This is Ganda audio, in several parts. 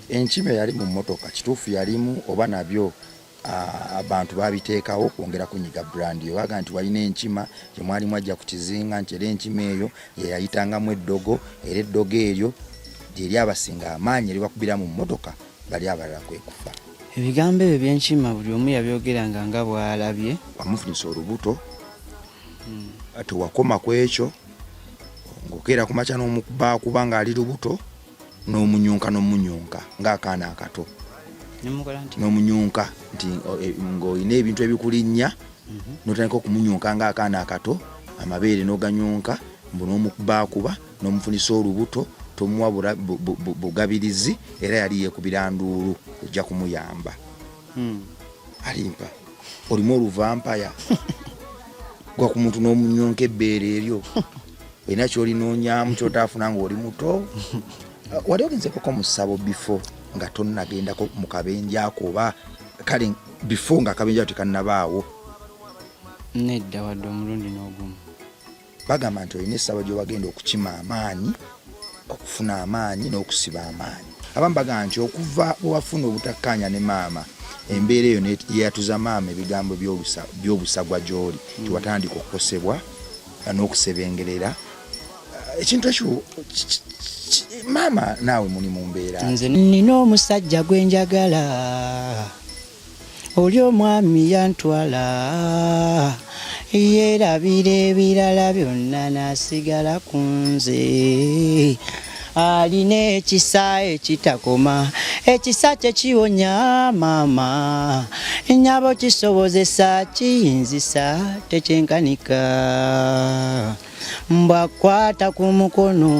enkima yali mu mmotoka kituufu yalimu oba nabyo abantu babiteekawo kwongera kunyiga brand yo baga nti walina enkima gye mwali mwajja ku kizinga nti era enkima eyo yeyayitangamu eddogo era eddogo eryo gyeri abasinga amaanyi eribakubira mu mmotoka bali abalala kwekufa. Ebigambo ebyo by'enkima buli omu yabyogeranga nga bw'alabye. Wamufunisa olubuto ate wakoma ku ekyo ng'okeera ku makya n'omukuba nga ali lubuto n'omunyunka ng'akaana akato n'omunyunka nti ng'olina ebintu ebikulinnya n'otandika okumunyunka ng'akaana akato amabeere n'oganyunka mbu n'omukuba n'omufunisa olubuto tomuwa bugabirizi era yali yeekubira nduulu ojja kumuyamba. Alimpa olimu oluvampaya gwa ku muntu n'omunyunka ebbeere eryo olina ky'olinoonyaamu ky'otaafuna ng'oli muto. Wali olinzekoko mu ssabo before nga tonnagendako mu kabenje ako oba kale before nga akabenje ako tekannabaawo? Nedda wadde omulundi n'ogumu. Bagamba nti olina essabo gy'owagenda okukima amaanyi okufuna amaanyi n'okusiba amaanyi. Abamu bagamba nti okuva bwewafuna obutakkaanya ne maama embeera eyo yeyatuza maama ebigambo by'obusagwa gy'oli tiwatandika okukosebwa n'okusebengerera ekintu ekyo. Maama naawe muli mu mbeera. Nze nina omusajja gwe njagala oli omwami yantwala yeerabira ebirala byonna n'asigala ku nze. Alina ekisa ekitakoma ekisa kye kiwonya maama nnyabo kisobozesa kiyinzisa tekyenkanika mbwakwata ku mukono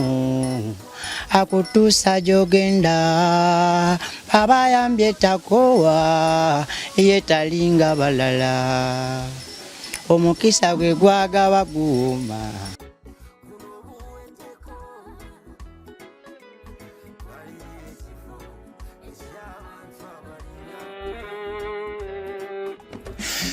akutuusa gy'ogenda abayambye takowa yetalinga balala omukisa gwe gwagaba guuma.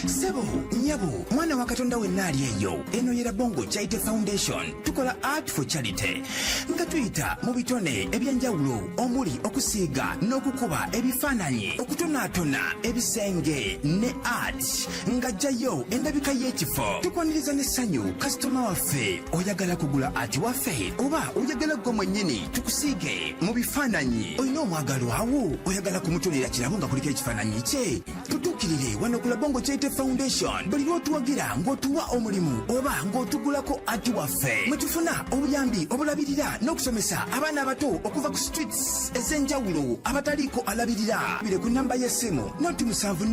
Sebo, nyabo, mwana wa Katonda wenna ali eyo. Eno yera Bongo Charity Foundation. Tukola art for charity. Nga tuyita mu bitone ebyenjawulo omuli okusiiga n'okukuba ebifaananyi okutonaatona ebisenge ne art nga jjayo endabika y'ekifo. Tukwaniriza n'essanyu kasitoma waffe oyagala kugula art waffe oba oyagala gwe mwennyini tukusiige mu bifaananyi. Olina omwagalo awo oyagala kumutonera kirabo nga kuliko ekifaananyi kye. Tutuukirire wano ku Bongo Charity Foundation. Buli lw'otuwagira ng'otuwa omulimu oba ng'otugulako ati waffe mwe tufuna obuyambi obulabirira n'okusomesa abaana abato okuva ku streets ez'enjawulo abataliiko alabirira. Bire ku nnamba y'essimu noti 7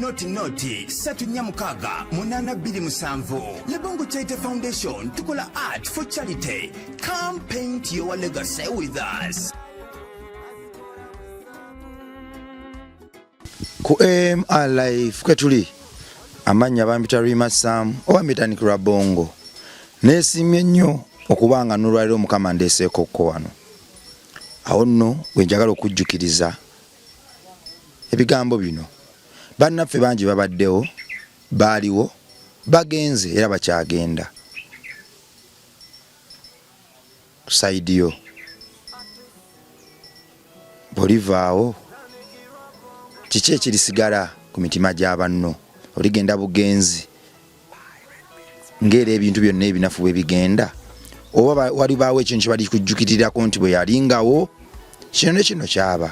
Le Bongo Charity Foundation tukola art for charity. Come paint your legacy with us. Ku MRLife kwetuli amanya bambita Rima Sam oba mitanikira Bongo nesimye nnyo okubanga n'olwaliro Mukama ndeeseeko ko wano. Awo nno wenjagala okujjukiriza ebigambo bino. Bannaffe bangi babaddewo baaliwo bagenze era bakyagenda kusaidiyo bolivaawo kiki ekirisigala ku mitima gy'abanno oligenda bugenzi ng'era ebintu byonna ebinafu bwe bigenda oba walibaawo ekintu kye bali kujjukirirako nti bwe yalingawo kino ne kino kyaba.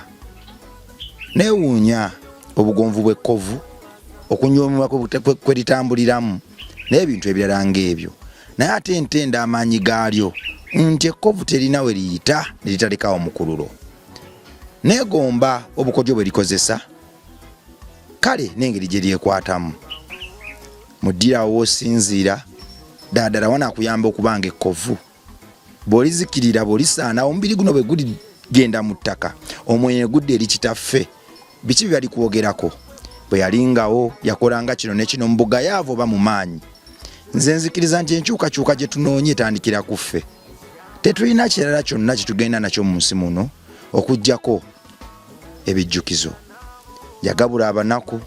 Neewuunya obugonvu bw'ekkovu okunyoomebwa kwe litambuliramu n'ebintu ebirala ng'ebyo naye ate ntenda amaanyi gaalyo nti ekkovu terina we liyita ne litalekawo mukululo. Neegomba obukodyo bwe likozesa kale n'engeri gye lyekwatamu. Muddirawo w'osinziira ddala wanaakuyamba okubanga ekkovu bw'olizikirira bw'olisaanawo omubiri guno bwe guligenda mu ttaka omwenye gudde eri kitaffe biki bye bali kwogerako bwe yalingawo yakolanga kino ne kino mu bugayaavu oba mu maanyi. Nze nzikiriza nti enkyukakyuka gye tunoonye etandikira ku ffe. Tetulina kirala kyonna kye tugenda nakyo mu nsi muno okuggyako ebijjukizo. Yagabula abanaku,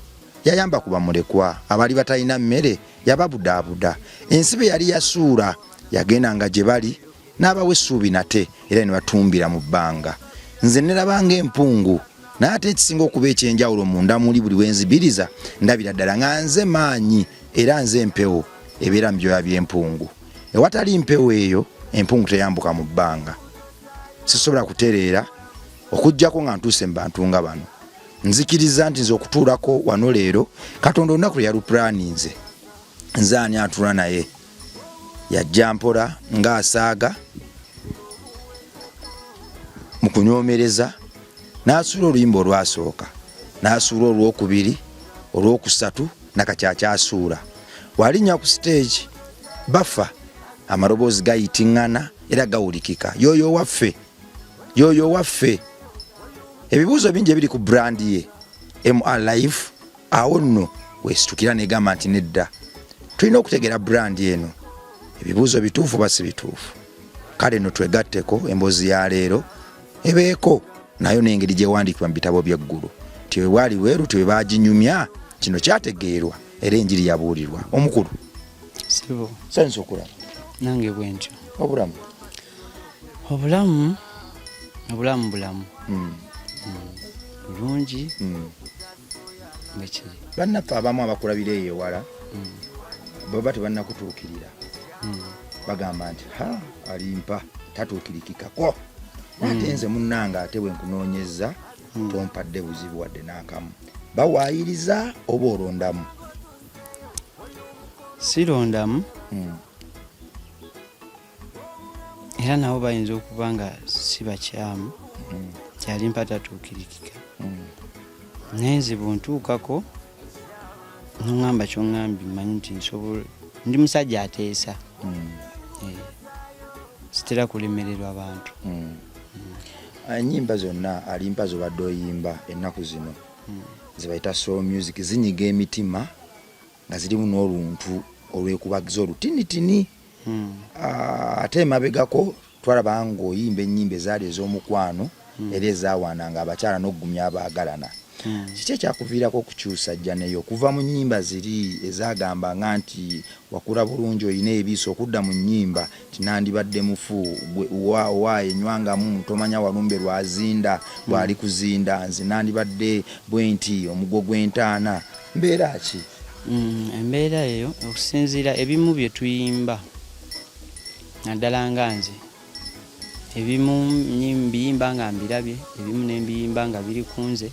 yayamba ku bamulekwa, abali batalina mmere yababudaabuda. Ensi be yali yasuula yagendanga gye bali n'abawa essuubi nate era ne batumbira mu bbanga. Nze nerabanga empungu n'ate ekisinga okuba ekyenjawulo munda muli buli wenzibiriza ndabira ddala nga nze maanyi era nze empewo ebeera mu byoya by'empungu. Ewatali mpewo eyo empungu teyambuka mu bbanga. Sisobola kutereera okujjako nga ntuuse mu bantu nga bano. Nzikiriza nti nze okutuulako wano leero Katonda olunaku lwe yaluplaninze nze ani atuula naye yajja mpola ng'asaaga mu kunyoomereza n'asuula oluyimba olwasooka n'asuula olwokubiri olwokusatu nakakyakyasuula. Walinnya ku stage bafa amaloboozi gayitiŋŋana era gawulikika. Yoyo waffe ebibuuzo bingi ebiri ku brand ye MR Life. Awo nno weesitukira negamba nti nedda tulina okutegeera brand eno ebibuuzo bituufu basi bituufu. Kale no twegatteko emboozi ya leero ebeeko nayo n'engeri gye wandiikibwa mu bitabo by'eggulu ti we waali weeru ti we baaginyumya kino kyategeerwa era enjiri yabuulirwa. Omukulu Sibo sanyusa okulaba nange bwentyo obulamu bulungi ngekiri. bannaffe abamu abakulabira eyo ewala baba tebannakutuukirira bagamba nti alimpa tatuukirikikako ate nze munnanga ate bwe nkunoonyeza tompadde buzibu wadde n'akamu. Bawaayiriza oba olondamu? Sirondamu era nabo bayinza okuba nga si bakyamu kyalimpa tatuukirikika naye nze bwontuukako noŋŋamba kyoŋŋambye mmanyi nti nsobola ndi musajja ateesa sitera kulemererwa abantu. Ennyimba zonna alimpa zobadde oyimba ennaku zino zibayita soul music zinyiga emitima nga zirimu n'oluntu olwekubagiza olutinitini. Ate emabegako twalaba ng'oyimba ennyimba ezaali ez'omukwano era ezaawaananga abakyala n'okugumya abaagalana. Kiki ekyakuviirako okukyusa jjaneyo okuva mu nnyimba ziri ezaagambanga nti wakula bulungi olina ebiiso okudda mu nnyimba tinandibadde mufu waaye nywangamu tomanya walumbe lwazinda lwali kuzinda nze nandibadde bwenti omuggo gw'entaana mbeera ki? Embeera eyo okusinziira ebimu bye tuyimba naddala nga nze ebimu mbiyimba nga mbirabye ebimu nembiyimba nga biri ku nze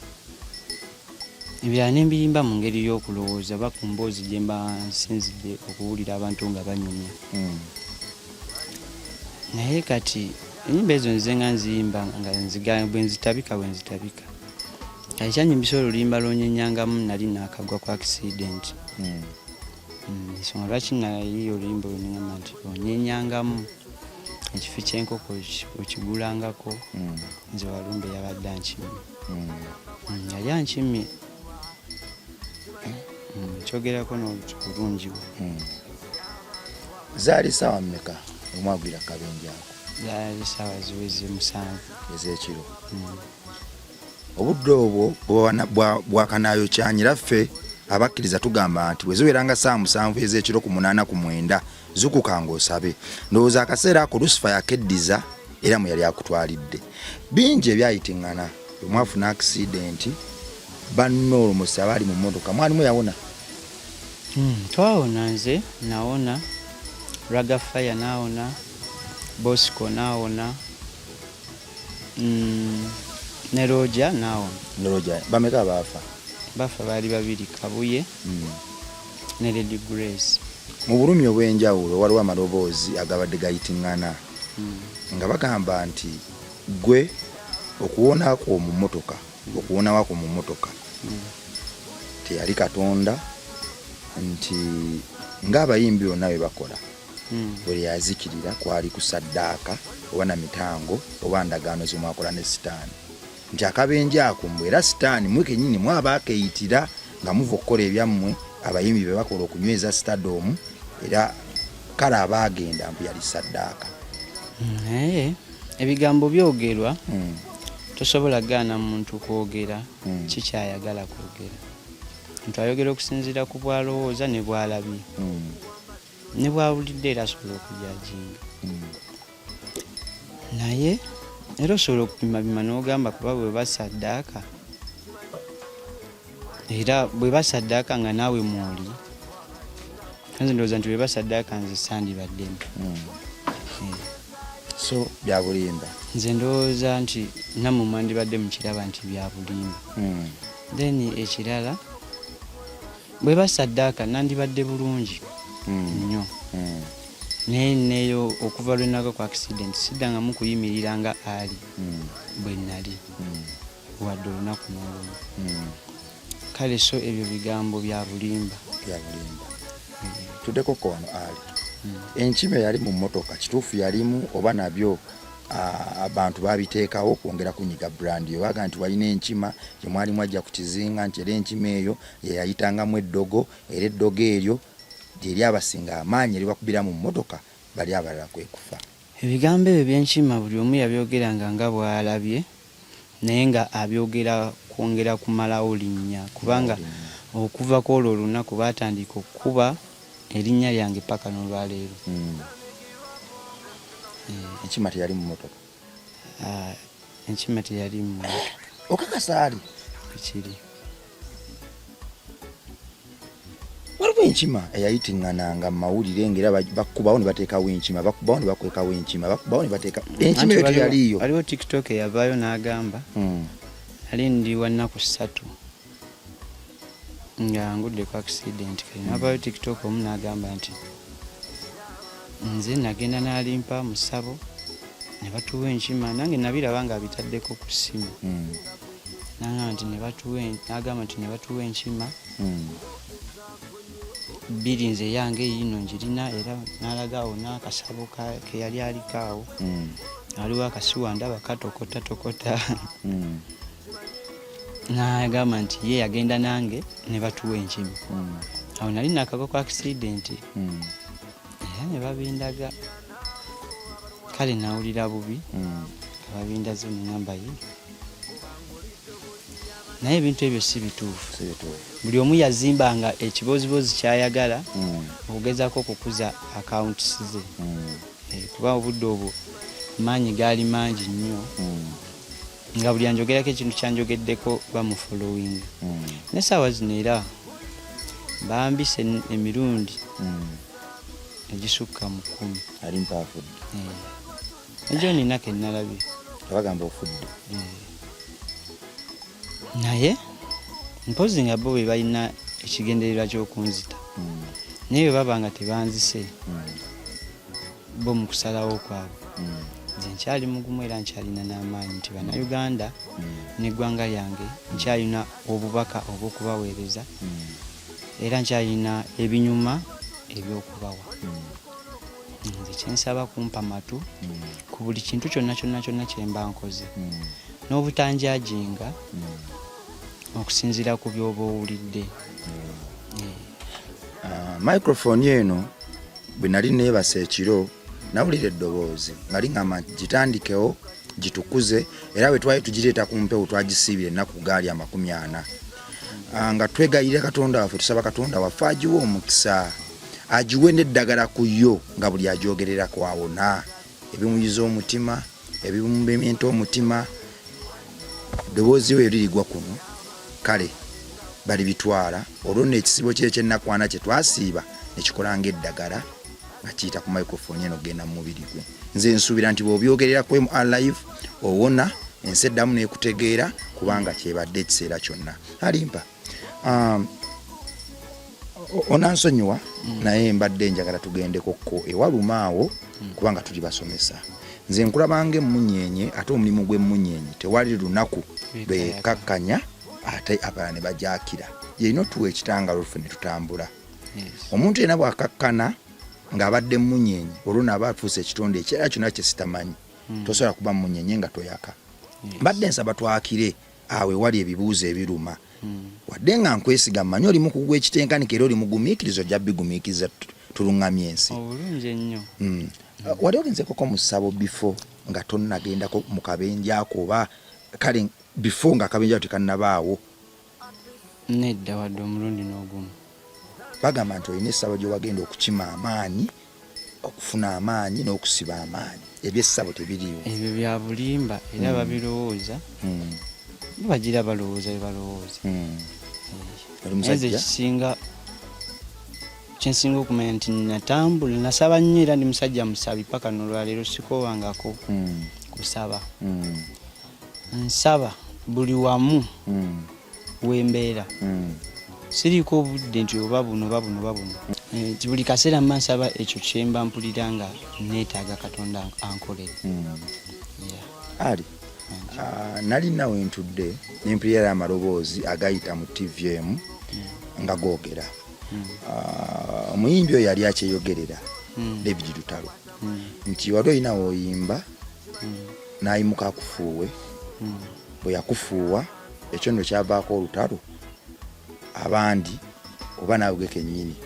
ebirala nembiyimba mu ngeri y'okulowooza ba ku mboozi gye mba nsinzidde okuwulira abantu nga banyumya. Naye kati ennyimba ezo nze nga nziyimba nga bwe nzitabika kati kyanyimbisa olulimba lonyenyangamu nali nakagwa ku accident. Ensonga lwaki nayiyo oluyimba olunengamba nti onyenyangamu ekifo ky'enkoko okigulangako nze walumbe yabadde ankimye yali ankimye kyogerako n'obulungi bwe. Zaali ssaawa mmeka omwagulira akabenje ako? Zaali ssaawa ziweze 7 ez'ekiro. Obudde obwo bwakanaayo kyanyiraffe abakkiriza tugamba nti weziweranga ssaawa 7 ez'ekiro ku 8 ku 9 zukukanga osabe. Ndowooza akaseera ako Lucifer yakeddiza era mwe yali akutwalidde. Bingi ebyayitiŋŋana omwafuna accident banno olumusi abaali mu mmotoka mwalimu yawona? Twawona, nze nawona, Ragafire nawona, Bosco nawona, ne Roger nawona. Roger bameka baafa? Bafa baali 2, Kabuye ne Lady Grace. Mu bulumi obw'enjawulo waliwo amaloboozi agabadde gayitiŋŋana nga bagamba nti gwe okuwonako mu mmotoka okuwona wako mu mmotoka teyali Katonda nti ng'abayimbi bonna bwe bakola bwe yazikirira kwali kusaddaaka oba na mitango oba ndagaano zimwakola ne sitaani nti akabenje ako mbwe era sitaani mwe kennyini mwabaakeyitira nga muva okukola ebyammwe abayimbi be bakola okunyweza stadium era kale abaagenda mbu yali saddaaka. Naye ebigambo byogerwa tosobola gaana muntu kwogera kikyayagala kwogera. Muntu ayogera okusinziira ku bwalowooza ne bwalabye ne bwawulidde era asobola okujajinga. Naye era osobola okupimapima n'ogamba kuba bwe basaddaaka era bwe basaddaaka nga naawe mwoli nze ndowooza nti bwe basaddaaka nze sandibaddemu. So bya bulimba nze ndowooza nti nammwe mwandibadde mukiraba nti bya bulimba. Then ekirala bwe basaddaaka nandibadde bulungi nnyo naye neeyo okuva lwe naga ku accident siddangamu kuyimirira nga ali bwe nali wadde olunaku n'olumu. Kale so ebyo bigambo bya bulimba. Tuddeko wano ali enkima yali mu mmotoka kituufu yalimu oba nabyo abantu babiteekawo kwongera kunyiga brand yo baga nti walina enkima gyemwalimu ajja ku kizinga nti era enkima eyo yeyayitangamu eddogo era eddogo eryo lyeri abasinga amaanyi eribakubira mu mmotoka bali abalala kwekufa. Ebigambo ebyo by'enkima buli omu yabyogeranga nga bw'alabye naye nga abyogera kwongera kumalawo linnya kubanga okuva ku olwo olunaku baatandika okukuba erinnya lyange paka n'olwaleero. Enkima teyali mu mmotoka. Enkima teyali mu mmotoka. Okakasa ali kiri waliwo enkima eyayitiŋŋananga mu mawulire ng'era bakubawo ne bateekawo enkima bakubawo ne bakwekawo enkima bakubawo ne bateeka enkima eyo teyaliyo. Waliwo TikTok eyavaayo n'agamba nali ndi wa nnaku 3 nga ngudde ku accident kale navaayo TikTok omu n'agamba nti nze nagenda n'alimpa mu ssabo ne batuwa enkima nange nabiraba nga abitaddeko ku ssimu n'agamba nti ne batuwa enkima bbiri nze yange yino njirina era n'alaga awo n'akasabo ke yali aliko awo waliwo akasiwa ndaba katokota n'agamba nti ye yagenda nange ne batuwa enkima awo nali nakagwa ku accident era ne babindaga kale nawulira bubi babindaze neŋamba ye naye ebintu ebyo si bituufu. Buli omu yazimbanga ekibozibozi kyayagala okugezaako okukuza accounts ze kuba obudde obwo maanyi gaali mangi nnyo nga buli anjogerako ekintu kyanjogeddeko bamufollowing n'essaawa zino era bambise emirundi egisukka mu 10 ali mpaafudde ejo nina ke nalabye abagamba ofudde naye mpozi nga bo bwe balina ekigendererwa ky'okunzita naye bwe baba nga tebanzise bo mu kusalawo kwabwe nze nkyali mugumu era nkyalina n'amaanyi nti bannayuganda n'eggwanga lyange nkyalina obubaka obw'okubaweereza era nkyalina ebinyuma eby'okubawa. Nze kyensaba kumpa matu ku buli kintu kyonna kye mba nkoze n'obutanjajinga okusinziira ku byoba owulidde. Microphone eno bwe nali neebasa ekiro nawulira eddoboozi nga liŋŋamba nti gitandikewo gitukuze era bwe twali tugireeta ku mpewo twagisiibira ennaku gaali 40 nga twegayirira Katonda waffe tusaba Katonda waffe agiwe omukisa agiwe n'eddagala ku yo nga buli agyogerera kwawona ebimuyiza omutima ebimubementa omutima eddoboozi we lirigwa kuno kale bali bitwala olwo n'ekisibo kye kyennakwana kye twasiiba nekikola ng'eddagala nga kiyita ku microphone eno genda mu mubiri gwe. Nze nsuubira nti bw'obyogerera ku live owona ensi eddamu n'ekutegeera kubanga kyebadde ekiseera kyonna. Alimpa onansonyiwa naye mbadde njagala tugendekokko ewaluma awo kubanga tuli basomesa. Nze nkulabanga emmunyeenye ate omulimu gw'emmunyeenye tewali lunaku lwekakkanya ate abalala ne bajakira yeyina otuwa ekitangalo ffe ne tutambula. Omuntu yena bw'akakkana ng'abadde emmunyeenye olwo naaba atuuse ekitonde ekyera kyonna kye sitamanyi tosobola kuba mmunyeenye nga toyaka. Mbadde nsaba twakire awe wali ebibuuzo ebiruma wadde nga nkwesiga mmanyi oli mukugu ekitenkanika era oli mugumiikirizo ojja bigumiikiriza tuluŋŋamya ensi. Obulungi ennyo. Wali ogenzekoko mu ssabo bifo nga tonnagendako mu kabenjako oba kale bifo nga akabenjako tekannabaawo? Nedda wadde omulundi n'ogumu. Bagamba nti olina essabo gye wagenda okukima amaanyi okufuna amaanyi n'okusiba amaanyi ebyessabo tebiriiwo. Ebyo bya bulimba era babirowooza bagira balowooza balowooza. Oli musajja kyensinga okumanya nti natambula nasaba nnyo era ndi musajja musabi paka n'olwaleero sikoowangako kusaba. Nsaba buli wamu wembeera. Siriiko obudde nti oba buno oba buno oba buno. Buli kaseera mba nsaba ekyo kyemba mpulira nga neetaaga Katonda ankolere. Ali nali nawe ntudde nempulira amaloboozi agayita mu TVM nga googera. Omuyimbi oyo yali akyeyogerera David Lutalo nti wali olinawo oyimba n'ayimuka akufuuwe. Bwe yakufuuwa ekyo nno kyavaako olutalo abandi oba naawe kennyini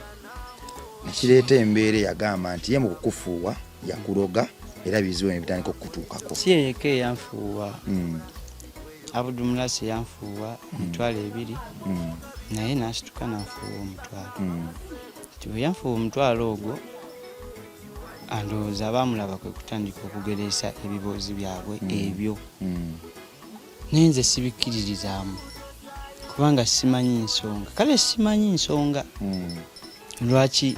nekireeta embeera yagamba nti ye mu kukufuuwa yakuloga era bizibu ne bitandika okutuukako. Si yekka eyanfuuwa. Abudumulasi yanfuuwa emitwalo 2 naye n'asituka n'anfuuwa omutwalo. Bwe yanfuuwa omutwalo ogwo andowooza baamulaba kwe kutandika okugereesa ebiboozi byabwe ebyo. Naye nze sibikkiririzaamu kubanga simanyi nsonga. Kale simanyi nsonga lwaki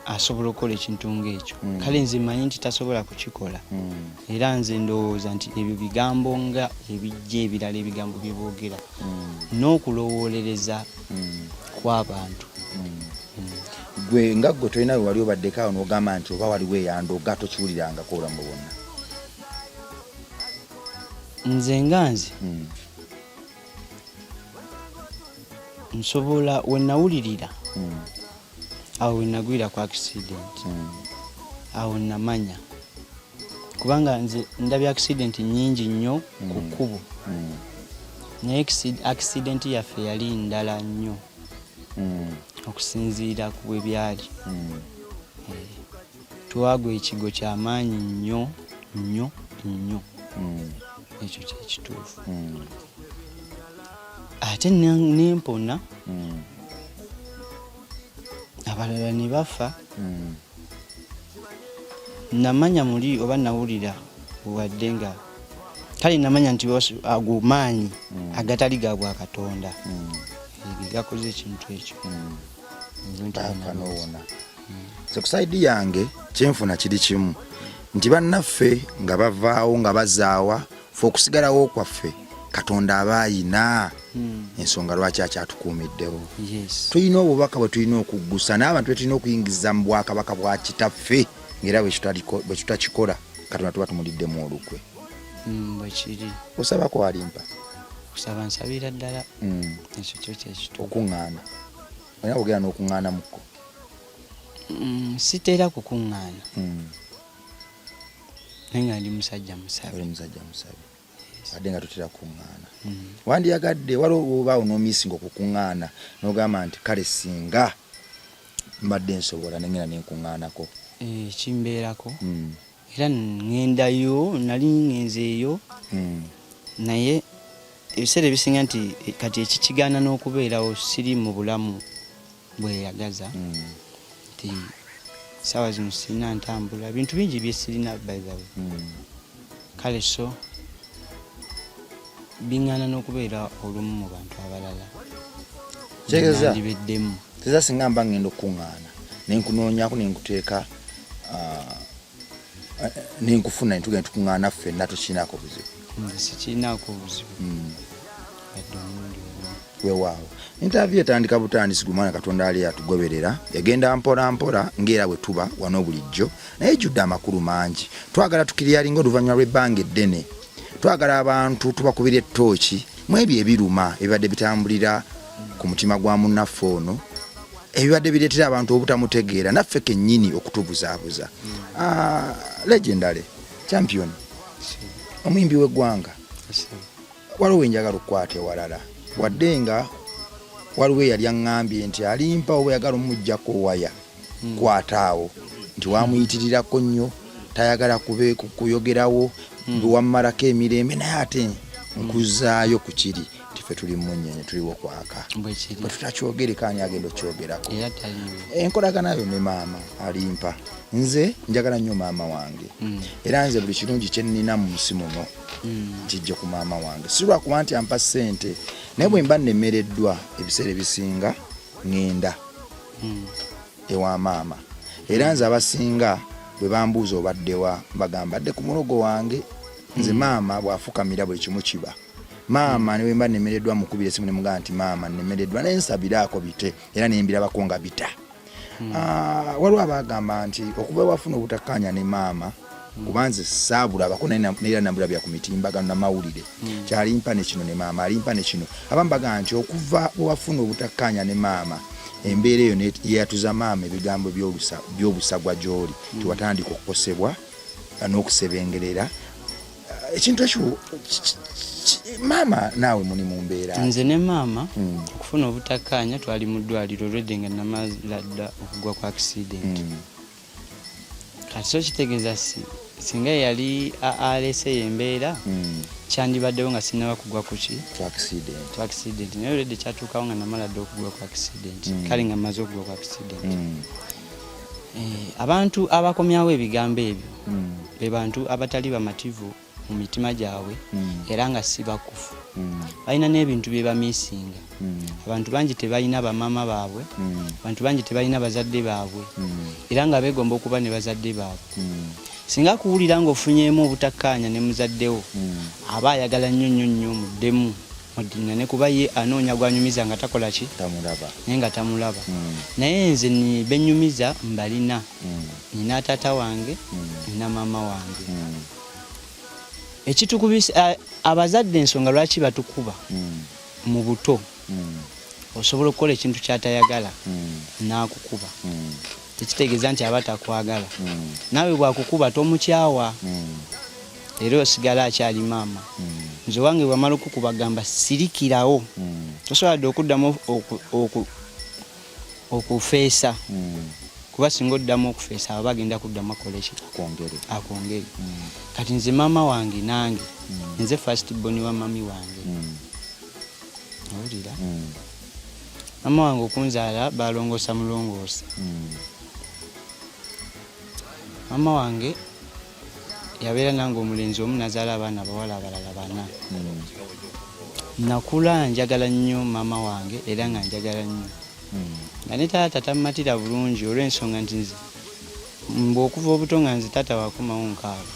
asobola okukola ekintu ng'ekyo. Kale nze mmanyi nti tasobola kukikola. Era nze ndowooza nti ebyo bigambo nga ebijja ebirala ebigambo bye boogera n'okulowoolereza kw'abantu. Gwe nga gwe tolina we wali obaddeko awo n'ogamba nti oba waliwo eyandoga tokiwulirangako obulamu bwonna. Nze nga nze nsobola we nawulirira awo we nagwira ku accident awo namanya kubanga nze ndabye accident nyingi nnyo ku kkubo naye accident yaffe yali ndala nnyo okusinziira ku bwe byali. Twagwa ekigo ky'amaanyi nnyo nnyo nnyo. Ekyo kyekituufu. Ate nempona abalala ne bafa. Namanya muli oba nawulira wadde nga kale namanya nti ago maanyi agatali ga bwa Katonda gakoze ekintu ekyo. So kusaidi yange kyenfuna kiri kimu nti bannaffe nga bavaawo nga bazaawa fe okusigalawo kwaffe Katonda aba ayina ensonga lwaki akyatukuumiddewo. Tulina obubaka bwe tulina okuggusa n'abantu be tulina okuyingiza mu bwakabaka bwa kitaffe ng'era bwe tutakikola Katonda tuba tumuliddemu olukwe. Bwe kiri. Osaba ko alimpa? Kusaba nsabira ddala. Ekyo kyo kyekituufu. Okuŋŋaana. Olina kugenda n'okuŋŋaana mukko? Siteera kukuŋŋaana. Naye nga ndi musajja musabe. Oli musajja musabe. Wadde nga tutera kuŋŋaana. Wandiyagadde waliwo obaawo n'omiisinga okukuŋŋaana n'ogamba nti kale singa mbadde nsobola nengenda nenkuŋŋaanako. Kimbeerako. Era ngendayo nali ngenzeeyo naye ebiseera ebisinga nti kati ekikigaana n'okubeerawo siri mu bulamu bweyagaza nti sawa zino sirina ntambula bintu bingi bye sirina bayibawe. Kale so biŋŋaana n'okubeera olumu mu bantu abalala. Kyegeeza ndibeddemu. Teza singa mba ngenda okuŋŋaana nenkunoonyako nenkuteeka nenkufuna netugenda tukuŋŋaana ffenna tokiinaako buzibu. Sikiinaako buzibu. Weewaawo interview etandika butandisi gumwana Katonda ali atugoberera yagenda mpola mpola ng'era bwe tuba wano bulijjo naye jjudde amakulu mangi. Twagala tukiryalinga oluvannyuma lw'ebbanga eddene. Twagala abantu tubakubira ettooki mu ebyo ebiruma ebibadde bitambulira ku mutima gwa munnaffe ono ebibadde bireetera abantu obutamutegeera naffe kennyini okutubuzaabuza. Legendary champion omuyimbi w'eggwanga waliwo enjagala okukwata ewalala wadde nga waliwo eyali aŋŋambye nti alimpa oba yagala omujjako waya kwataawo nti wamuyitirirako nnyo tayagala kuyogerawo bwe wammalako emirembe naye ate nkuzaayo ku kiri nti ffe tuli munyenye tuliwo kwaka bwe kiri bwe tutakyogere kani agenda okyogerako era taliwo enkolagana yo ne maama alimpa nze njagala nnyo maama wange era nze buli kirungi kye nnina mu nsi muno kijja ku maama wange si lwakuba nti ampa ssente naye bwe mba nnemereddwa ebiseera ebisinga ŋŋenda ewa maama era nze abasinga bwe bambuuza obaddewa bagamba adde ku mulogo wange nze maama bw'afukamira buli kimu kiba maama ne bwe mba nnemereddwa mukubira essimu ne mugamba nti maama nnemereddwa naye nsabiraako bite era ne mbirabako nga bita waliwo abagamba nti okuva wafuna obutakkaanya ne maama kuba nze saabulabako naye nambulabya ku mitimbagano namawulire kyalimpa ne kino ne maama alimpa ne kino abamu bagamba nti okuva wafuna obutakkaanya ne maama embeera eyo yeyatuza maama ebigambo by'obusagwa gy'oli tiwatandika okukosebwa n'okusebengerera ekintu ekyo maama naawe muni mu mbeera nze ne maama okufuna obutakkaanya twali mu ddwaliro olwedde nga namala dda okugwa ku accident kati so kitegeeza singa yali aleseyo embeera kyandibaddewo nga sinaba kugwa ku ki tu accident naye olwedde kyatuukawo nga namala dda okugwa ku accident kale nga mmaze okugwa ku accident abantu abakomyawo ebigambo ebyo be bantu abatali bamativu mu mitima gyabwe era nga si bakufu balina n'ebintu bye bamiisinga abantu bangi tebalina bamaama baabwe abantu bangi tebalina bazadde baabwe era nga beegomba okuba ne bazadde baabwe singa kuwulira ng'ofunyeemu obutakkaanya ne muzaddewo aba ayagala nnyo muddemu odina ne kuba ye anoonya gwanyumiza nga takola ki naye nga tamulaba naye nze benyumiza mbalina nina taata wange nina maama wange ekitukubisa abazadde ensonga lwaki batukuba mu buto osobola okukola ekintu kyatayagala n'akukuba tekitegeeza nti aba takwagala naawe bwakukuba tomukyawa era osigala akyali maama nze wange bwamala okukubagamba sirikirawo tosobola dde okuddamu okufeesa kuba singa oddamu okufeesa aba bagenda kuddamu akola akwongere kati nze maama wange nange nze first born wa mami wange owulira maama wange okunzaala balongoosa mulongoosa maama wange yabeera nange omulenzi omu nazaala abaana abawala abalala bana nakula njagala nnyo maama wange era nga njagala nnyo nga ne taata tammatira bulungi olw'ensonga nti nze mbwe okuva obuto nga nze taata wakomawo nkaaga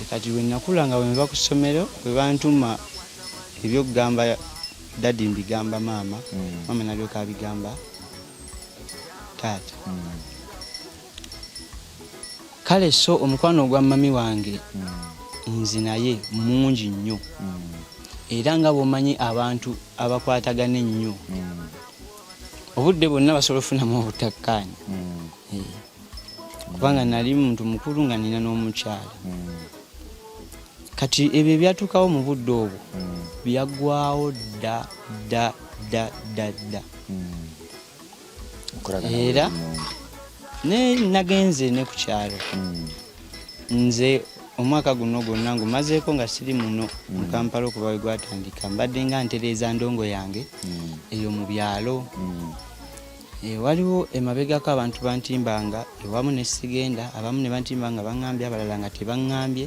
kati bwe nakula nga bwe nva ku ssomero bwe bantuma ebyokugamba dadi mbigamba maama maama nalyoka abigamba taata kale so omukwano ogwa mami wange nze naye mungi nnyo era nga bw'omanyi abantu abakwatagana ennyo obudde bwonna basobola okufunamu obutakkaanya kubanga nali muntu mukulu nga nina n'omukyala kati ebyo ebyatuukawo mu budde obwo byaggwawo dda era nagenze ne ku kyalo nze omwaka guno gwonna ngumazeeko nga siri muno mu Kampala okuba we gwatandika mbadde nga ntereeza ndongo yange eyo mu byalo waliwo emabegako abantu bantimbanga ewamu ne sigenda abamu ne bantimbanga baŋŋambye abalala nga tebaŋŋambye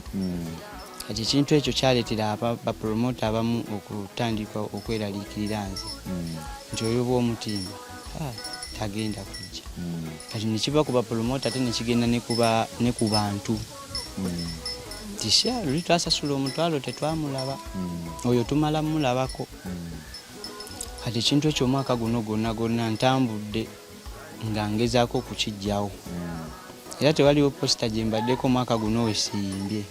kati ekintu ekyo kyaleetera bapromota abamu okutandika okweraliikirira nze nti oyo bw'omutimba tagenda kujja kati nekiva ku bapromota ate nekigenda ne ku bantu tisha luli twasasula omutwalo tetwamulaba oyo tumala mulabako kati ekintu ekyo omwaka guno gwonna ntambudde nga ngezaako okukijjawo era tewaliwo posita gye mbaddeko omwaka guno wesiyimbye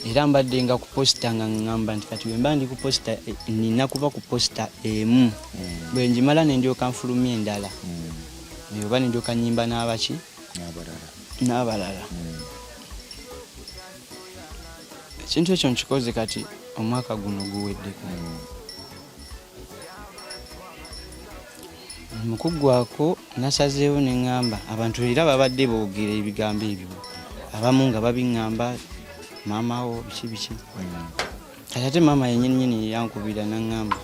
era mbadde nga ku posita nga ŋŋamba nti kati bwe mba ndi ku posita nina kuba ku posita emu bwe njimala ne ndyoka nfulumya endala oba ne ndyoka nnyimba n'abaki n'abalala ekintu ekyo nkikoze kati omwaka guno guweddeko mukuggwako nasazeewo ne ŋŋamba abantu era babadde boogera ebigambo ebyo abamu nga babiŋŋamba maamawo biki ate mama yennyini yankubira n'aŋŋamba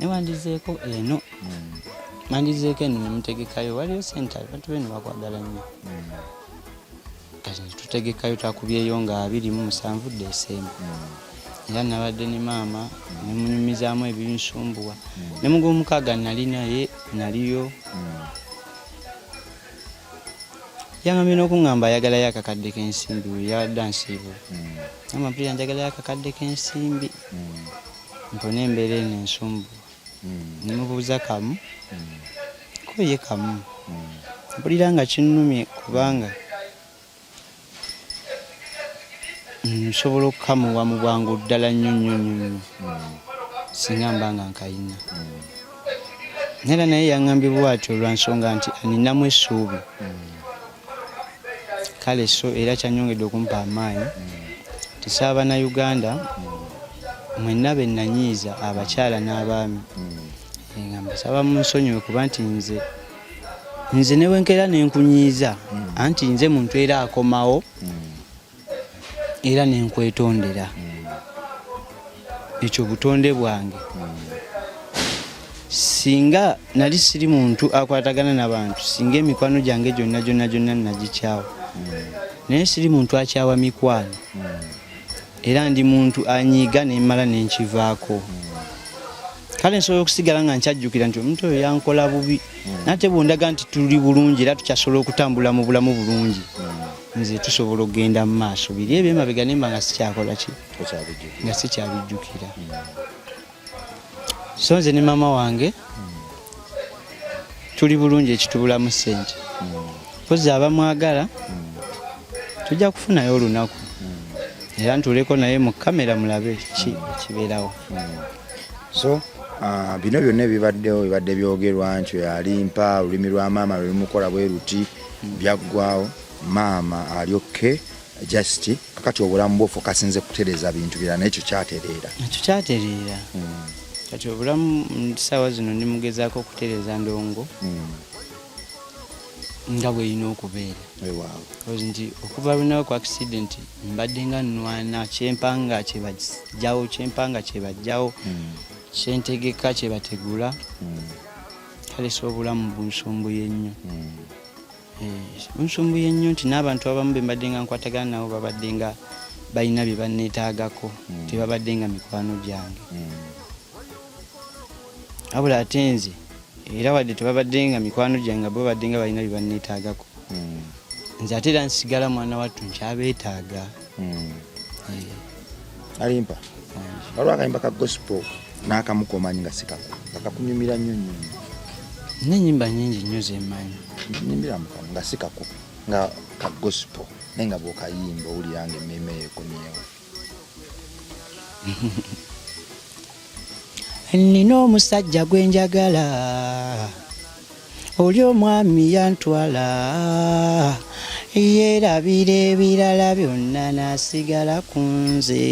newandizeeko eno mandizeeko eno nemutegekayo waliyo sente abantu beno bakwagala nnyo kati netutegekayo twakubyeyo nga 27 Desemba era nabadde ne maama nemunyumizaamu ebinsumbuwa ne mu gw'omukaaga nali naye naliyo yangambye n'okuŋŋamba ayagalayo akakadde k'ensimbi we yabadde ansiibula amampulira njagalayo akakadde k'ensimbi mpone embeera eno ensumbuwa nemubuuza kamu koye kamu mpulira nga kinnumye kubanga nsobola okukamuwa mu bwangu ddala nnyo singa mba nga nkayina era naye yaŋŋambye bw'atyo lwa nsonga nti aninamu essuubi kale so era kyanyongedde okumpa amaanyi tisaabannayuganda mwenna be nanyiiza abakyala n'abaami nga mbasaba munsonyiwe kuba nti nze newenkera nenkunyiiza anti nze muntu era akomawo era nenkwetondera ekyo butonde bwange singa nali siri muntu akwatagana n'abantu singa emikwano gyange gyonna nagikyawa naye siri muntu akyawa mikwano era ndi muntu anyiiga nemmala nenkivaako kale nsobola okusigala nga nkyajjukira nti omuntu oyo yankola bubi nate bwondaga nti tuli bulungi era tukyasobola okutambula mu bulamu bulungi nze tusobola okugenda mu maaso biri ebyo emabega nemba nga sikyakola ki nga sikyabijjukira so nze ne maama wange tuli bulungi ekitubulamu ssente pozi abamwagala tujja kufunayo olunaku era ntuleko naye mu kamera mulabe kibeerawo so bino byonna bibadde byogerwa nti alimpa olulimi lwa maama lulimukola bwe ruti byaggwawo maama alyoke just kakati obulamu bwo fokasinze kutereza bintu birala nekyo kyatereera kati obulamu ssaawa zino ndi mugezaako okutereza ndongo nga bweyina okubeera nti okuva lunaku ku accident mbadde nga nnwana kyempanga kyebajjawo kyentegeka kyebategula kale so obulamu bunsumbuye nnyo bunsumbuye nnyo nti n'abantu abamu be mbadde nga nkwatagana nabo babadde nga balina bye banneetaagako tebabadde nga mikwano gyange wabula ate nze era wadde tebabadde nga mikwano gyange bo badde nga balina bye banneetaagako nze ate era nsigala mwana wattu nkyabeetaaga alimpa waliwo akayimba ka gospel n'akamukomanyi nga sikako akakunyumira nnyo n'ennyimba nnyingi nnyo zemmanyi nyimbira mukamu nga sikako nga ka gospel naye nga bw'okayimba owulira nga emmeeme yeekomyewo nina omusajja gwe njagala oli omwami yantwala yeerabira ebirala byonna n'asigala ku nze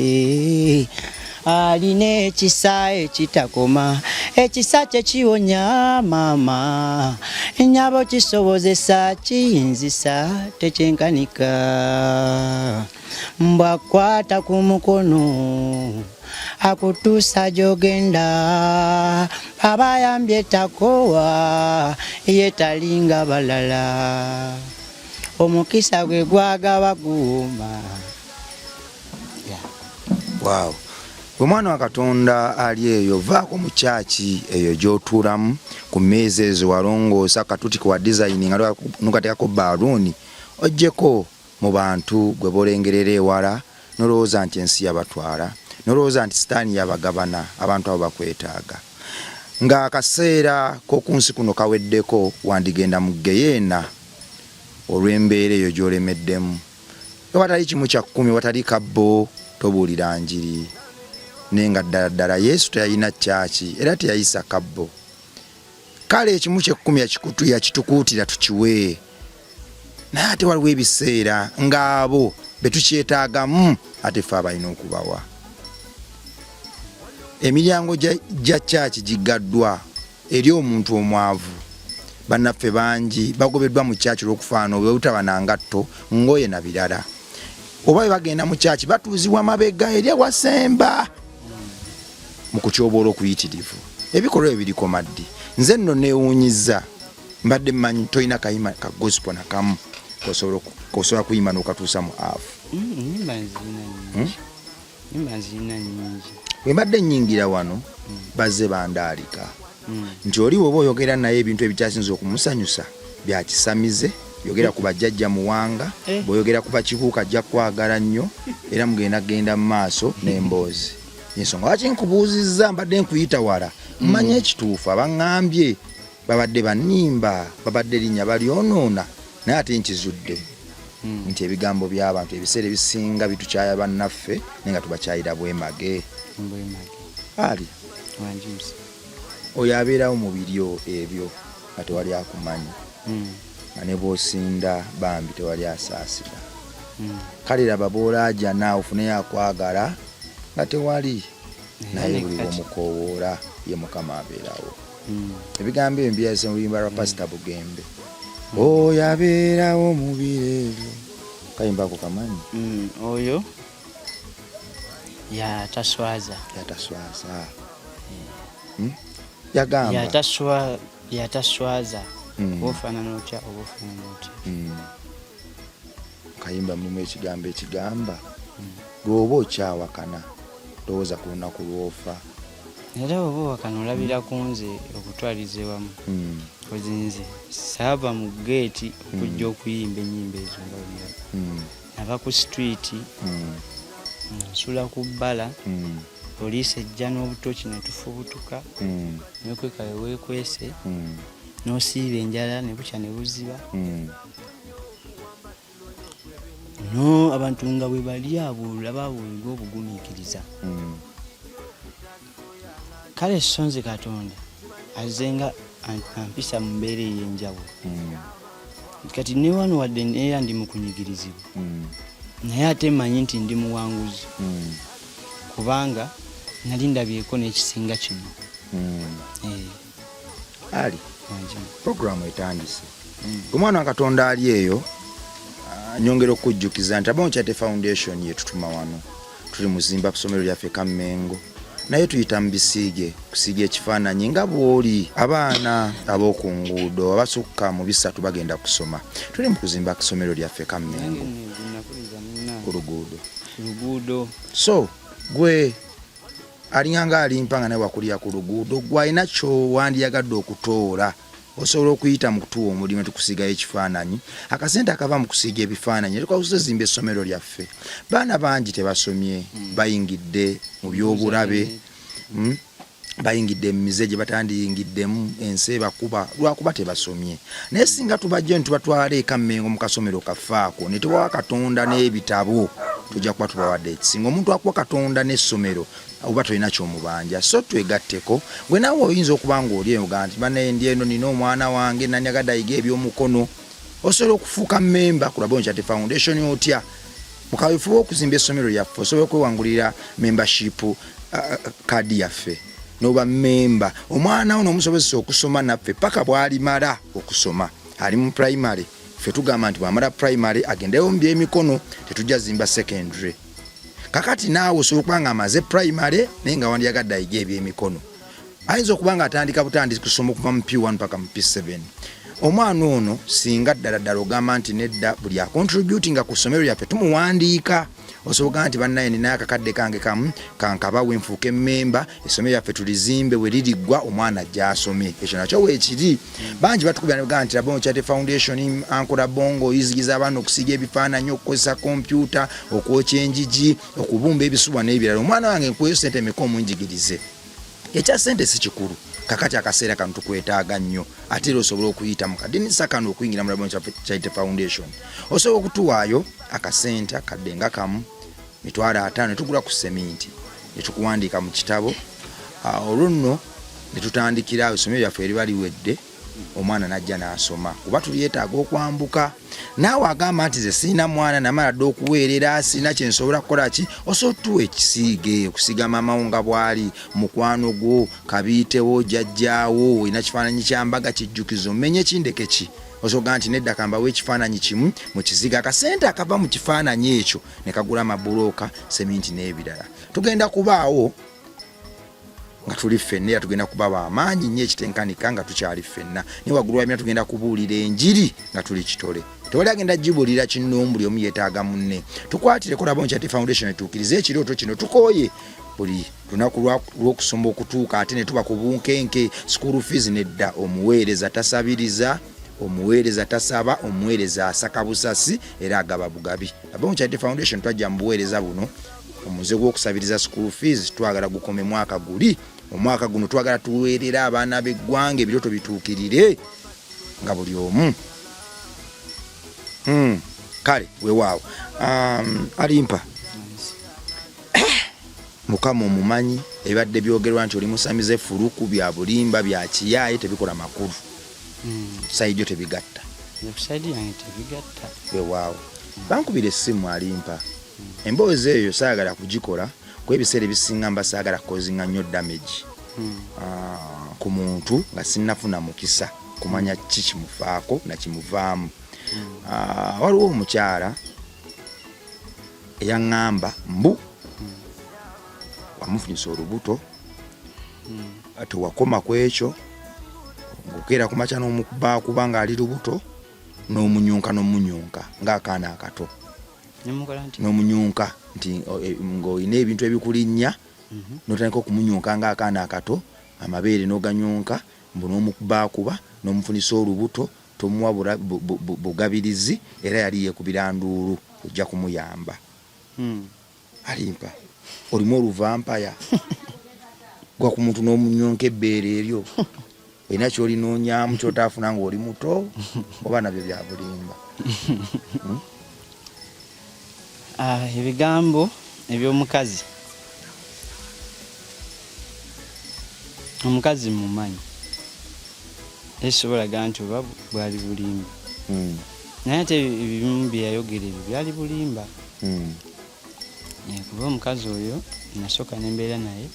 alina ekisa ekitakoma ekisa kye kiwonya maama ennyabo kisobozesa kiyinzisa tekyenkanika mbwakwata ku mukono akutuusa gy'ogenda abayambye takowa yetalinga balala omukisa gwe gwagaba guuma wow. Bwe mwana wa Katonda ali eyo vaako mu kyaki eyo gy'otuulamu ku mmeeza ezo walongoosa katuti kwa design nga nukateekako baaluuni ojjeko mu bantu gwe bolengerera ewala nolowooza nti ensi yabatwala nolowooza nti sitaani yabagabana abantu abo bakwetaaga nga akaseera k'oku nsi kuno kaweddeko wandigenda mu geyeena olw'embeera eyo gy'olemeddemu watali kimu kya 10 watali kabbo tobuulira njiri nenga ddala Yesu teyalina kyaki era teyayisa kabbo kale ekimu kye10 yakitukuutira tukiwe naye ate waliwo ebiseera ng'abo betukyetaagamu ate ffe abalina okubawa emiryango gya kyaki gigaddwa eri omuntu omwavu bannaffe bangi bagobeddwa mu kyaki olw'okufaana obutaba na ngatto ngoye na birala oba bagenda mu kyaki batuuzibwa mabega eri ewasemba mu kutyoboola okuyitirivu ebikolwa ebiriko maddi nze nno neewuunyiza mbadde mmanyi toyina kayima ka gospel nakamu kosobola kuyima n'okatuusa mu afu nyimba nzirina nnyingi bwe mbadde nnyingira wano bazze bandaalika nti oli bw'oba oyogera naye ebintu ebikyasinza okumusanyusa byakisamize yogera ku bajjajja muwanga bw'oyogera ku bakibuuka ajja kwagala nnyo era mugenda genda mu maaso n'emboozi ensonga lwaki nkubuuzizza mbadde nkuyita wala mmanye ekituufu abaŋŋambye babadde bannimba babadde linnya balyonoona naye ate nkizudde nti ebigambo by'abantu ebiseera ebisinga bitukyaya bannaffe naye nga tubakyayira bwemage ali oyo abeerawo mu biryo ebyo nga tewali akumanyi nga ne bw'osinda bambi tewali asaasira kale laba bw'olaaja naawe ofuneyo akwagala nga tewali naye buli bw'omukoowoola ye mukama abeerawo ebigambo ebyo mbyayise mu luyimba lwa pasita Bugembe oyo abeerawo mu biro ebyo kayimba ako kamanyi oyo yataswaza yagamba yataswaza ofaanana otya oba ofaanana otya kayimba mulimu ekigambo ekigamba lw'oba okyawakana lowooza ku lunaku lw'ofa era oba owakana olabira ku nze okutwaliza ewamu kozi nze saava mu geeti okujja okuyimba ennyimba ezo nga bulaga nava ku streeti nsula ku bbala poliisi ejja n'obutoki ne tufubutuka nekweka weweekwese n'osiiba enjala ne bukya ne buziba no abantu nga bwe bali abuulula babuulirwa obugumiikiriza kale sonze Katonda azenga ampisa mu mbeera ey'enjawulo kati ne wano wadde era ndi mu kunyigirizibwa naye ate mmanyi nti ndi muwanguzi kubanga nali ndabyeko n'ekisinga kino ali programu etandise omwana wa Katonda ali eyo nyongera okujjukiza nti Abonchate Foundation yetutuma wano tuli muzimba kusomero lyaffe Kamengo naye tuyita mu bisiige kusiiga ekifaananyi nga bw'oli abaana ab'oku nguudo abasukka mu 3 bagenda kusoma tuli mu kuzimba kusomero lyaffe Kamengo ku luguudo so gwe alinganga alimpanga naye wakulya ku luguudo gwe alina kyowandiyagadde okutoola osobola okuyita mu kutuwa omulimu tukusiigayo ekifaananyi akasente akava mu kusiiga ebifaananyi tukazimba essomero lyaffe baana bangi tebasomye bayingidde mu byobulabe bayingidde mu mize gye batandiyingiddemu ensi bakuba lwakuba tebasomye naye singa tubajja ne tubatwala eka Mmengo mu kasomero kaffaako ne tubawa Katonda n'ebitabo tujja kuba tubawadde ekisinga omuntu akuwa Katonda n'essomero oba tolina kyomubanja so twegatteko gwe naawe oyinza okuba ng'oli eyoga nti banaye ndi eno nina omwana wange nanyagadde ayiga eby'omukono osobola okufuuka mmemba ku Abonchate Foundation otya mukaweefuba okuzimba essomero lyaffe osobola okwewangulira membership kaadi yaffe n'oba mmemba omwana wo n'omusobozesa okusoma naffe paka bw'alimala okusoma ali mu primary ffe tugamba nti bw'amala primary agendeyo mu by'emikono tetujja zimba secondary kakati naawe osobola okuba nga amaze primary naye nga wandiyagadde ayiga eby'emikono ayinza okuba nga atandika butandisi kusoma okuva mu P1 paka mu P7 omwana ono singa ddala ogamba nti nedda buli acontributinga ku ssomero lyaffe tumuwandiika osobola nti bannaye ninayo akakadde kange kamu kankabawe nfuuke mmemba essomero lyaffe tulizimbe we liriggwa omwana ajja asome ekyo nakyo weekiri bangi batukubira nti Abonchate Foundation ankola bongo oyizigiza abaana okusiiga ebifaananyi okukozesa kompyuta okwokya enjigi okubumba ebisubwa n'ebirala omwana wange nkuweyo ssente emeka omunjigirize ekya ssente si kikulu kakati akaseera kano tukwetaaga nnyo ate era osobola okuyita mu kadinisa kano okuyingira mu Abonchate Foundation osobola okutuwaayo akasente akadde nga kamu 5,000 ne tugula ku seminti ne tukuwandiika mu kitabo olwo nno ne tutandikira essomero lyaffe eriba liwedde omwana najja n'asoma kuba tulyetaaga okwambuka naawe agamba nti ze sirina mwana namala dde okuweerera sirina kye nsobola kukola ki osobola tuwa ekisiige okusiga maamawo nga bw'ali mukwano gwo kabiitewo jjajjaawo olina kifaananyi kyambaga kijjukizo mmenye kindeke ki osobola nti nedda kambawo ekifaananyi kimu mu kiziga akasente akava mu kifaananyi ekyo ne kagula amabulooka seminti n'ebirala tugenda kubaawo nga tuli ffenna era tugenda kuba amaanyi nnyo ekitenkanika nga tukyali ffenna naye waggulu wa myaka tugenda kubuulira enjiri nga tuli kitole tewali agenda gibuulira kinno buli omu yeetaaga munne tukwatireko Labongo Charity Foundation etuukirize ekirooto kino tukooye buli lunaku lw'okusomba okutuuka ate ne tuba ku bunkenke school fees nedda omuweereza tasabiriza omuweereza tasaba omuweereza asaka busasi era agaba bugabi Labongo Charity Foundation twajja mu buweereza buno omuze gw'okusabiriza school fees twagala gukome mwaka guli omwaka guno twagala tuweerera abaana b'eggwanga ebirooto bituukirire nga buli omu kale weewaawo alimpa mukama omumanyi ebadde byogerwa nti oli musamize fuluku bya bulimba bya kiyaaye tebikola makulu saidi tebigatta ekusaidi yange tebigatta weewaawo bankubira essimu alimpa emboozi eyo saagala kugikola kuba ebiseera ebisinga mba saagala kukozinga nnyo damage ku muntu nga sinnafuna mukisa kumanya ki kimufaako nakimuvaamu waliwo omukyala eyaŋŋamba mbu wamufunyisa olubuto tewakoma ku ekyo ng'okeera ku makya n'omukuba ng'ali lubuto n'omunyunka ng'akaana akato n'omunyunka nti ng'olina ebintu ebikulinnya n'otandika okumunyunka ng'akaana akato amabeere n'oganyunka mbu n'omukuba n'omufunisa olubuto tomuwa bugabirizi era yali yeekubira nduulu ojja kumuyamba alimpa olimu oluvampaya gwa ku muntu n'omunyonka ebbeere eryo olina ky'olinoonyamu kyotaafuna ng'oli muto oba nabyo bya bulimba ebigambo eby'omukazi omukazi mumanyi ekisobolaga nti oba bwali bulimba naye ate ebimu bye yayogera ebyo byali bulimba kuba omukazi oyo nasooka nembeera naye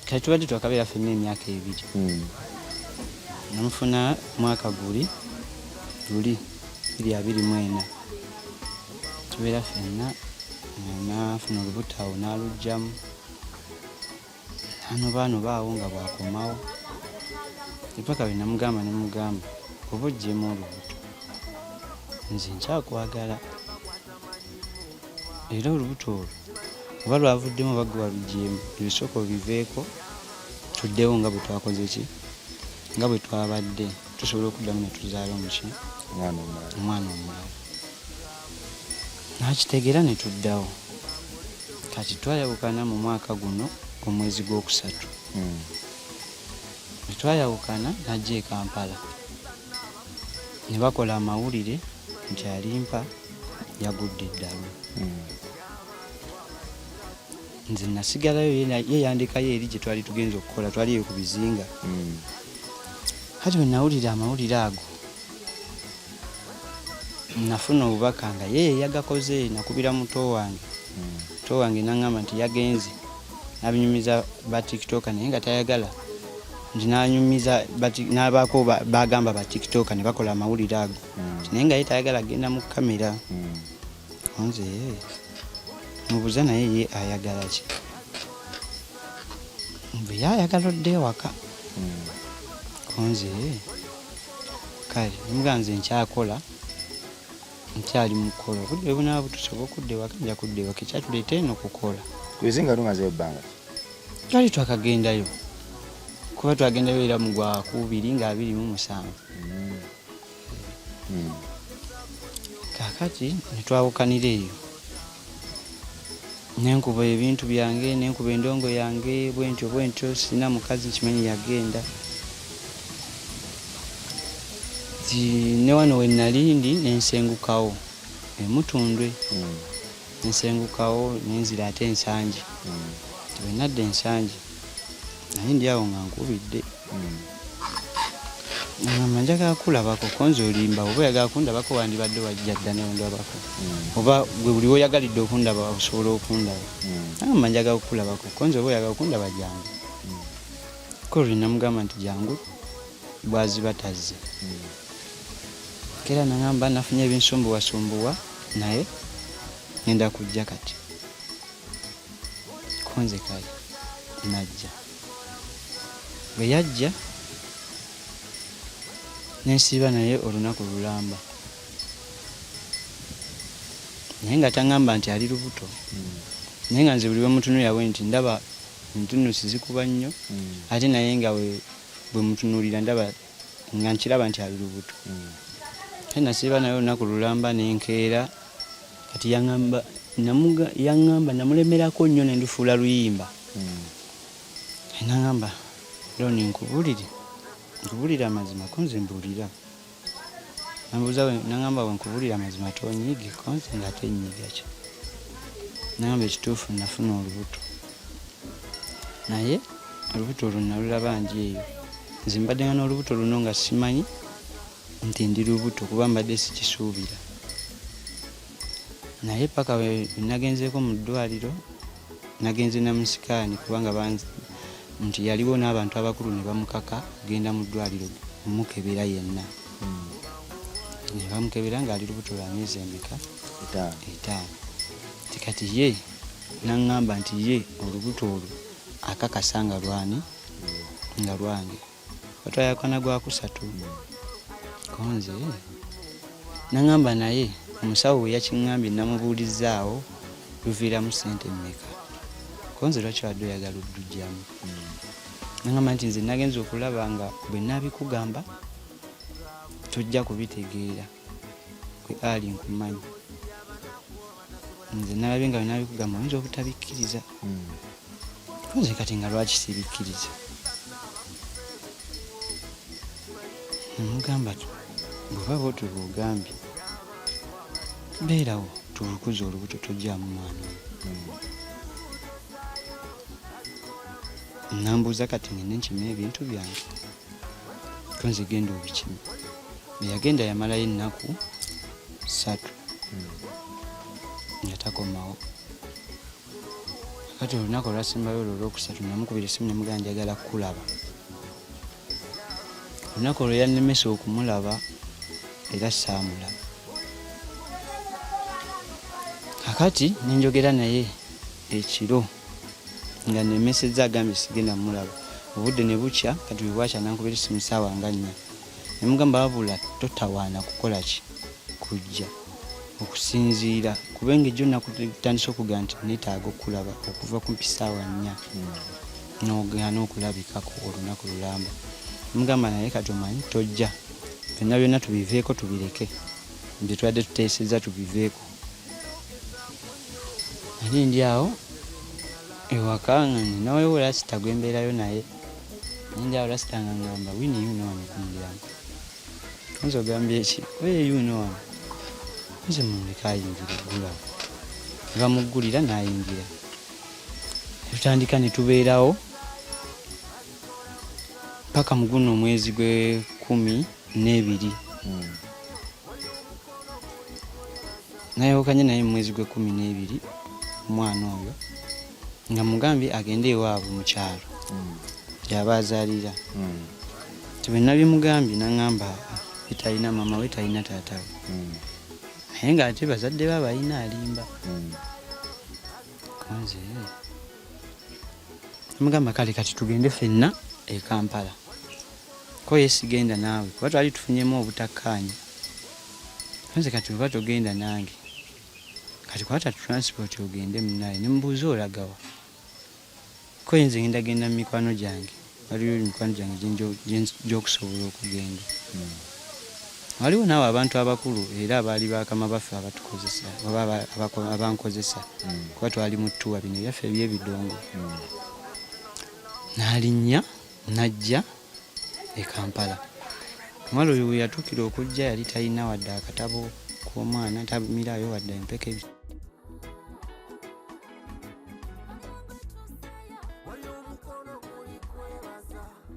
kati tubadde twakabeera ffenna emyaka 2 namufuna mwaka guli 2024 tubeera ffenna nafuna olubuto awo n'alugjamu anobaawo nga bwakomawo epaka bwe namugamba oba oggyemu olubuto nze nkyakwagala era olubuto olwo oba lwavuddemu oba gwe walugyemu ebisooka obiveeko tuddewo nga bwe twakoze ki nga bwe twabadde tusobola okuddamu ne tuzaala omwana omulala nakitegeera ne tuddawo kati twayawukana mu mwaka guno omwezi gw'okusatu twayawukana najja e Kampala ne bakola amawulire nti alimpa yagudde eddalu nze nasigalayo yeyandikayo eri gye twali tugenza okukola twaliyo ku bizinga kati bwe nawulira amawulire ago nafuna obubaka nga yeye yagakoze nakubira muto wange naŋŋamba nti yagenze nabinyumiza ba tiktoka naye nga tayagala nti nanyumiza nabako bagamba ba tiktoka ne bakola amawulire ago naye nga ye tayagala agenda mu kamera nze mubuza naye ye ayagala ki bwe yayagala odde ewaka nze kale nimuga nze nkyakola nkyali mukola obudde bunaba butusobola okudda ewaka nja kudda ewaka ekyatuleeta eno okukola kubizinga lumazeyo ebbanga twali twakagendayo kuba twagendayo era mu gwa 2027 kakati netwawukanira eyo nenkuba ebintu byange nenkuba endongo yange bwentyo sina mukazi nkimanyi yagenda ne wano we nalindi nensengukawo emutundwe nensengukawo nenzira ate ensangi we nadda ensangi naye ndi awo nga nkubidde ngamba njagala kulabako konza olimba oba oyagala kundabako wandibadde wajja dda nondabako oba gwe buli oyagalidde okundaba osobola okundaba ngamba njagala kulabako konza oba oyagala okundaba jangu ko linamugamba nti jangu bwaziba tazze kera nangamba nafunye ebinsumbuwasumbuwa naye ngenda kujja kati konze kale najja. Bwe yajja nensiiba naye olunaku lulamba, naye nga taŋŋamba nti ali lubuto. Naye nga nze buli we mutunuulira bwe nti ndaba entunuusi zikuba nnyo, ate naye nga bwe mutunuulira ndaba nga nkiraba nti ali lubuto. Kale nasiiba naye olunaku lulamba nenkeera, kati yaŋŋamba namulemerako nnyo ne ndufuula luyimba. Naŋŋamba Loni nkubuulire amazima ko nze mbuulira. Naŋŋamba bwe nkubuulira amazima tonyiige ko nze nga tenyiiga ki. Naŋŋamba ekituufu nafuna olubuto, naye olubuto olwo nalulaba nji eyo. Nze mbadde nga n'olubuto luno nga simanyi nti ndi lubuto kuba mbadde sikisuubira. Naye paka we nagenzeeko mu ddwaliro, nagenze na musikaani kubanga nti yaliwo n'abantu abakulu ne bamukaka genda mu ddwaliro mukebera yenna. Ne bamukebera ng'ali lubuto lwa myezi emeka? 5. Kati ye naŋŋamba nti ye olubuto olwo akakasa nga lwani? Nga lwange. Watwayakana gwa kusatu. Konze naŋŋamba naye omusawo we yakiŋŋambye namubuulizzaawo luviiramu ssente mmeka? Konze lwaki wadde oyagala oddujjamu? Naŋŋamba nti nze nagenza okulaba nga bwe naabikugamba tojja kubitegeera, gwe ali nkumanyi. Nze nalabye nga bwe naabikugamba oyinza obutabikkiriza. Konze kati nga lwaki sibikkiriza? Namugamba bw'oba bw'otyo bw'ogambye beerawo tulukuze olubuto tojjaamu mwana oyo. Nambuuza kati ngende nkime ebintu byange? Konze genda obikime. Bwe yagenda yamalayo ennaku 3 nga takomawo. Kati olunaku olwasembayo olwo olwokusatu namukubira essimu nemugamba njagala kukulaba. Olunaku olwo yannemesa okumulaba era saamulaba. Kakati nenjogera naye ekiro nga nemesezza agambye sigenda mulaba. Obudde ne bukya, kati bwe bwakya nankubira essimu ssaawa nga 4. Nemugamba wabula totawaana kukola ki? Kujja okusinziira kubenga ejjo nakutandisa okugamba nti neetaaga okulaba okuva kumpi ssaawa 4 n'ogaana okulabikako olunaku lulamba. Mugamba naye kati omanyi tojja, byonna byonna tubiveeko tubireke, bye tubadde tuteesezza tubiveeko. Nali ndi awo ewaka nga ninawewo lasita gwe mbeerayo naye. Ndi awo lasita nga ngamba wini yuno wano ku mulyango. Nze ogambye eki? Oye yuno wano. Nze mumuleka ayingira eggulawo. Ne bamuggulira n'ayingira. Tutandika ne tubeerawo paka mu guno omwezi gwe 12. Nayewukanye naye mu mwezi gwe 12 omwana oyo nga mugambye agende ewaabwe mu kyalo gy'aba azaalira. Bwe nabimugambye naŋŋamba talina mama we talina taata we, naye ng'ate bazadde be abalina alimba. Konze namugamba kale kati tugende ffenna e Kampala. Ko ye sigenda naawe kuba twali tufunyemu obutakkaanya. Konze kati oba togenda nange kati kwata transport ogende munaye. Nemubuuza olagawa? Ko nze ngenda mu mikwano gyange, waliwo mikwano gyange gy'okusobola okugenda. Waliwo naawe abantu abakulu era abaali bakama baffe abatukozesa oba abankozesa kuba twali mu ttuwa bino byaffe eby'ebidongo. N'alinnya n'ajja e Kampala. Omwala oyo we yatuukira okujja yali talina wadde akatabo k'omwana, tamiraayo wadde empeke.